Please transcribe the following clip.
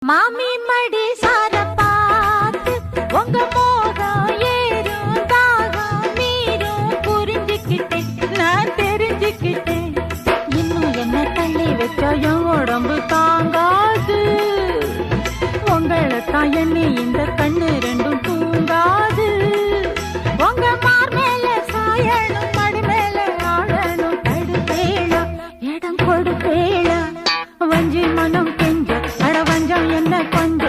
மாமி மடி சார பார்த்து உங்க மோகம் ஏறும் தாகம் மீறும் புரிஞ்சுக்கிட்டேன் நான் தெரிஞ்சுக்கிட்டேன் இன்னும் என்ன தள்ளி வச்சா என் உடம்பு தாங்காது உங்களை தான் எண்ணி இந்த கண்ணு ரெண்டும் தூங்காது உங்க மார் மேல சாயணும் மடி மேல ஆழணும் தடுப்பேளா இடம் கொடுப்பேளா வஞ்சி மனம் கெஞ்ச அட வஞ்சம் என்ன கொஞ்சம்